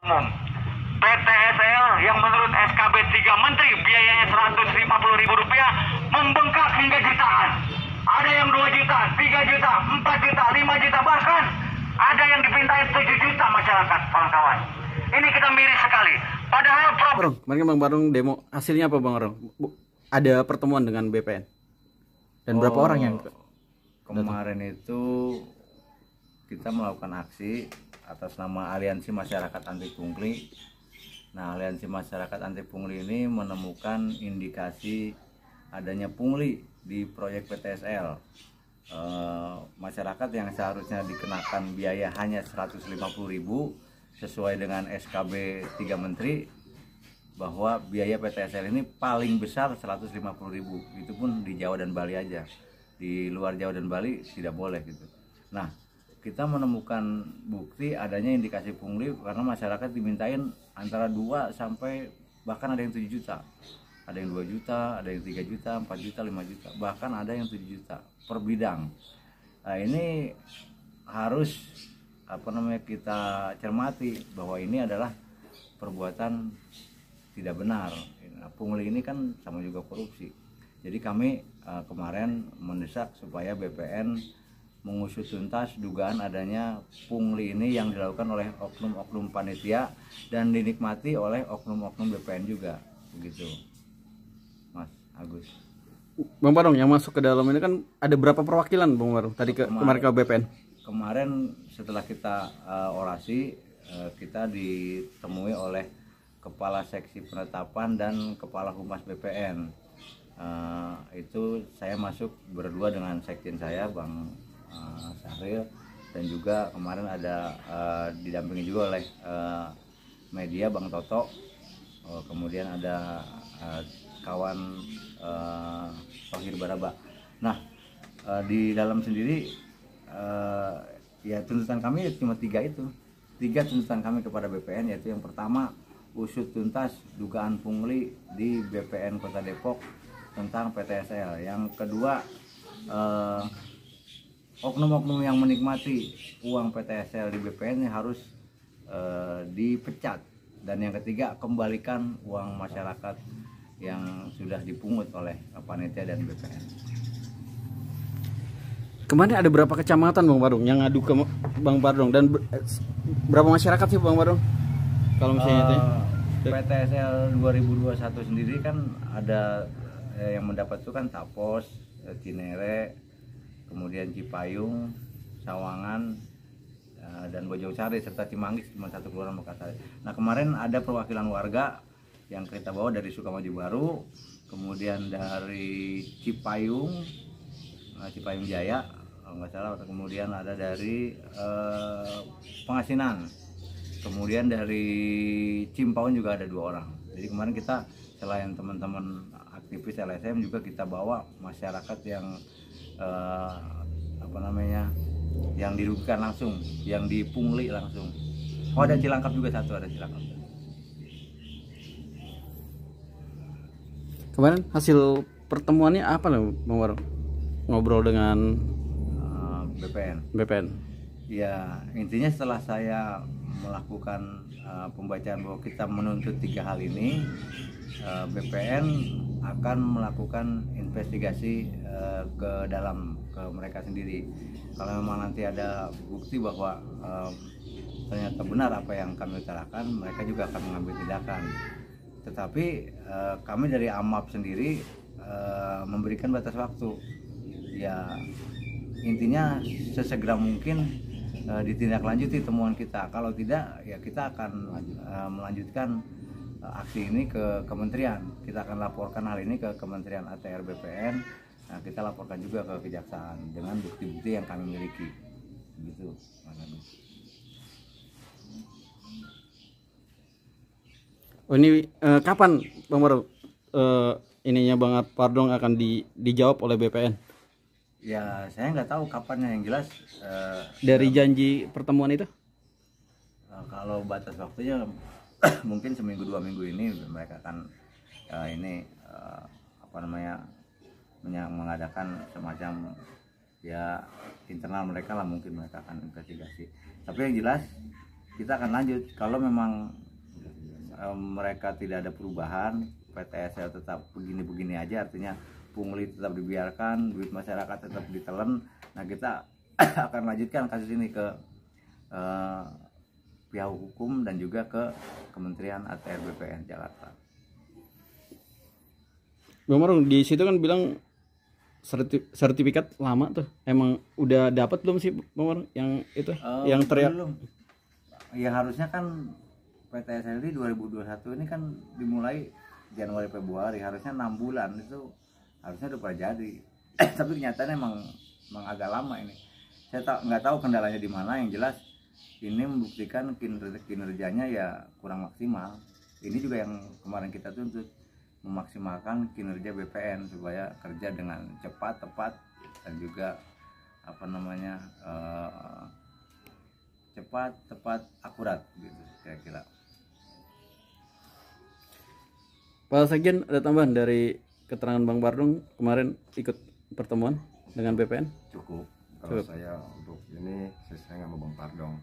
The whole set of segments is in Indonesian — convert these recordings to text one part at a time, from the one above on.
Umum. PTSL yang menurut SKB 3 Menteri biayanya Rp150.000 membengkak hingga jutaan. Ada yang 2 juta, 3 juta, 4 juta, 5 juta, bahkan ada yang dipintain 7 juta masyarakat, kawan-kawan. Ini kita miris sekali. Padahal Bang, kemarin Bang Barung demo, hasilnya apa Bang Barung? Ada pertemuan dengan BPN. Dan berapa orang yang kemarin itu kita melakukan aksi atas nama Aliansi Masyarakat Anti Pungli. Nah, Aliansi Masyarakat Anti Pungli ini menemukan indikasi adanya pungli di proyek PTSL. Masyarakat yang seharusnya dikenakan biaya hanya Rp150.000 sesuai dengan SKB 3 Menteri, bahwa biaya PTSL ini paling besar Rp150.000. Itu pun di Jawa dan Bali aja. Di luar Jawa dan Bali tidak boleh gitu. Nah, kita menemukan bukti adanya indikasi pungli karena masyarakat dimintain antara 2 sampai bahkan ada yang 7 juta. Ada yang 2 juta, ada yang 3 juta, 4 juta, 5 juta, bahkan ada yang 7 juta per bidang. Nah, ini harus kita cermati bahwa ini adalah perbuatan tidak benar. Nah, pungli ini kan sama juga korupsi. Jadi kami kemarin mendesak supaya BPN mengusut tuntas dugaan adanya pungli ini yang dilakukan oleh oknum-oknum panitia dan dinikmati oleh oknum-oknum BPN juga, begitu, Mas Agus. Bang Barung yang masuk ke dalam ini kan ada berapa perwakilan Bang Barung tadi kemarin ke BPN? Kemarin setelah kita orasi, kita ditemui oleh Kepala Seksi Penetapan dan Kepala Humas BPN. Itu saya masuk berdua dengan sekjen saya Bang Syahril, dan juga kemarin ada didampingi juga oleh media Bang Toto, kemudian ada kawan Tohir Baraba. Nah, di dalam sendiri ya tuntutan kami cuma 3 itu. 3 tuntutan kami kepada BPN, yaitu yang pertama usut tuntas dugaan pungli di BPN Kota Depok tentang PTSL. Yang kedua, oknum-oknum yang menikmati uang PTSL di BPN harus dipecat. Dan yang ketiga, kembalikan uang masyarakat yang sudah dipungut oleh panitia dan BPN. Kemarin ada berapa kecamatan Bang Barung yang ngadu ke Bang Barung, dan berapa masyarakat sih Bang Barung? Kalau misalnya itu PTSL 2021 sendiri kan ada yang mendapat itu kan Tapos, Cinere, kemudian Cipayung, Sawangan, dan Bojong-Sari, serta Cimanggis, cuma 1 kelurahan Mekarsari. Nah, kemarin ada perwakilan warga yang kita bawa dari Sukamaju Baru, kemudian dari Cipayung Jaya, nggak salah, kemudian ada dari Pengasinan, kemudian dari Cimpaun juga ada 2 orang. Jadi kemarin kita selain teman-teman aktivis LSM juga kita bawa masyarakat yang yang dirugikan langsung, yang dipungli langsung. Oh, ada Cilangkap juga ada Cilangkap. kemarin hasil pertemuannya apa loh Bang Barung? Ngobrol dengan BPN. Ya, intinya setelah saya melakukan pembacaan bahwa kita menuntut 3 hal ini, BPN akan melakukan investigasi ke mereka sendiri. Kalau memang nanti ada bukti bahwa ternyata benar apa yang kami utarakan, mereka juga akan mengambil tindakan. Tetapi kami dari AMAP sendiri memberikan batas waktu. Ya, intinya sesegera mungkin ditindaklanjuti temuan kita. Kalau tidak, ya kita akan melanjutkan aksi ini ke kementerian. Kita akan laporkan hal ini ke Kementerian ATR BPN. Nah, kita laporkan juga ke kejaksaan dengan bukti-bukti yang kami miliki. Begitu, Mas Agus. Oh, ini kapan Bang Barung ininya Bang Pardong akan dijawab oleh BPN? Ya, saya nggak tahu kapannya, yang jelas dari janji pertemuan itu? Kalau batas waktunya mungkin seminggu 2 minggu ini mereka akan mengadakan semacam ya internal mereka lah, mungkin mereka akan investigasi. Tapi yang jelas kita akan lanjut. Kalau memang mereka tidak ada perubahan, PTSL tetap begini-begini aja, artinya pungli tetap dibiarkan, duit masyarakat tetap ditelan. Nah, kita akan lanjutkan kasus ini ke pihak hukum dan juga ke Kementerian ATR BPN Jakarta. Bang Marung, di situ kan bilang sertifikat lama tuh. Emang udah dapat belum sih Bang Marung yang itu yang teriak? Belum. Ya harusnya kan PTSL 2021 ini kan dimulai Januari Februari, harusnya 6 bulan itu harusnya udah pada jadi. Tapi kenyataannya emang agak lama ini. Saya nggak tahu kendalanya di mana. Yang jelas ini membuktikan kinerjanya ya kurang maksimal. Ini juga yang kemarin kita tuntut, memaksimalkan kinerja BPN supaya kerja dengan cepat, tepat, dan juga cepat, tepat, akurat gitu kira-kira. Pak Sekjen, ada tambahan dari keterangan Bang Bardong kemarin ikut pertemuan dengan BPN? Cukup. Kalau saya untuk ini sesuai sama Bang Bardong.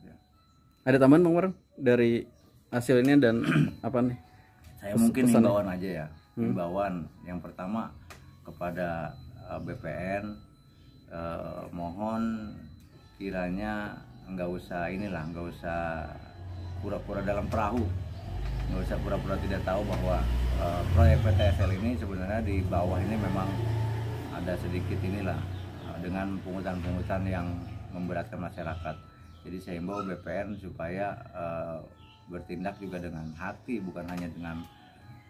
Ya. Ada tambahan Bang Bardong dari hasil ini dan apa nih? Saya mungkin himbauan aja ya. Himbauan yang pertama kepada BPN, mohon kiranya nggak usah pura-pura dalam perahu, nggak usah pura-pura tidak tahu bahwa proyek PTSL ini sebenarnya di bawah ini memang ada sedikit dengan pungutan-pungutan yang memberatkan masyarakat. Jadi saya himbau BPN supaya bertindak juga dengan hati, bukan hanya dengan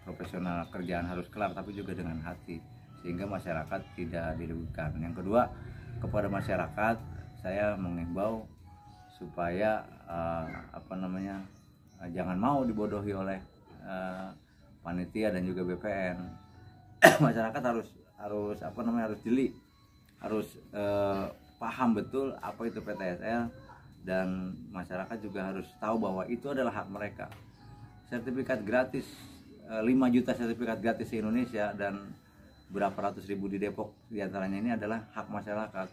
profesional kerjaan harus kelar, tapi juga dengan hati, sehingga masyarakat tidak dirugikan. Yang kedua, kepada masyarakat saya mengimbau supaya jangan mau dibodohi oleh panitia dan juga BPN. Masyarakat harus jeli, harus paham betul apa itu PTSL, dan masyarakat juga harus tahu bahwa itu adalah hak mereka. Sertifikat gratis, 5 juta sertifikat gratis di Indonesia dan berapa ratus ribu di Depok diantaranya ini adalah hak masyarakat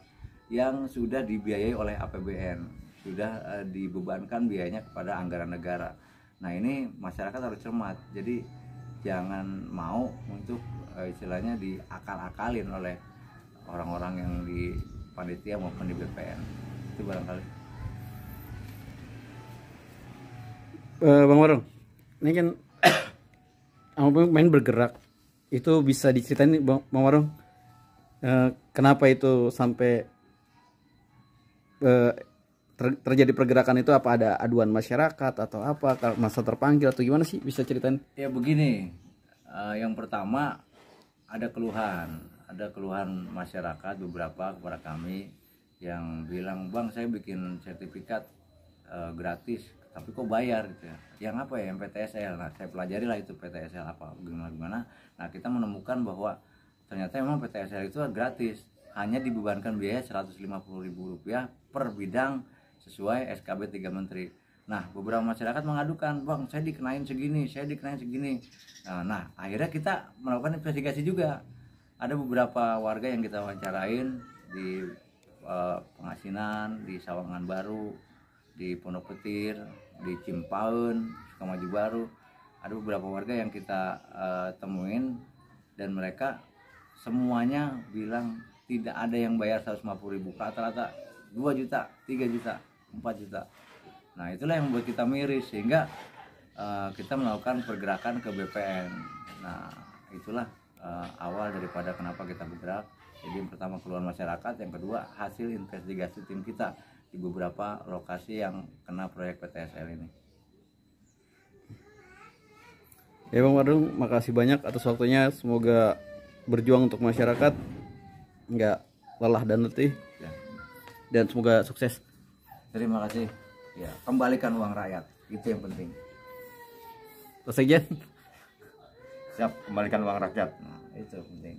yang sudah dibiayai oleh APBN, sudah dibebankan biayanya kepada anggaran negara. Nah, ini masyarakat harus cermat, jadi jangan mau untuk istilahnya diakal-akalin oleh orang-orang yang di panitia maupun di BPN. Itu barangkali. Bang Warung, ini kan main bergerak itu bisa diceritain Bang Warung, kenapa itu sampai terjadi pergerakan itu? Apa ada aduan masyarakat atau apa, masa terpanggil atau gimana sih, bisa ceritain? Ya begini, yang pertama ada keluhan masyarakat beberapa kepada kami yang bilang, Bang, saya bikin sertifikat gratis tapi kok bayar gitu ya. Yang apa ya? Yang PTSL. Nah, saya pelajari lah itu PTSL apa gimana. Nah, kita menemukan bahwa ternyata memang PTSL itu gratis, hanya dibebankan biaya Rp150.000 per bidang sesuai SKB 3 Menteri. Nah, beberapa masyarakat mengadukan, Bang, saya dikenain segini. Nah, akhirnya kita melakukan investigasi juga. Ada beberapa warga yang kita wawancarain di Pengasinan, di Sawangan Baru, di Pondok Petir, di Cimpaun, Sukamaju Baru. Ada beberapa warga yang kita temuin dan mereka semuanya bilang tidak ada yang bayar 150.000, rata-rata 2 juta, 3 juta, 4 juta. Nah, itulah yang membuat kita miris, sehingga kita melakukan pergerakan ke BPN. Nah, itulah awal daripada kenapa kita bergerak. Jadi yang pertama keluhan masyarakat, yang kedua hasil investigasi tim kita di beberapa lokasi yang kena proyek PTSL ini. Ya Bang Bardong, makasih banyak atas waktunya. Semoga berjuang untuk masyarakat, nggak lelah dan letih, Ya. dan semoga sukses. Terima kasih. Ya, kembalikan uang rakyat, itu yang penting. Pak Sekjen. Siap, kembalikan uang rakyat. Nah, itu penting.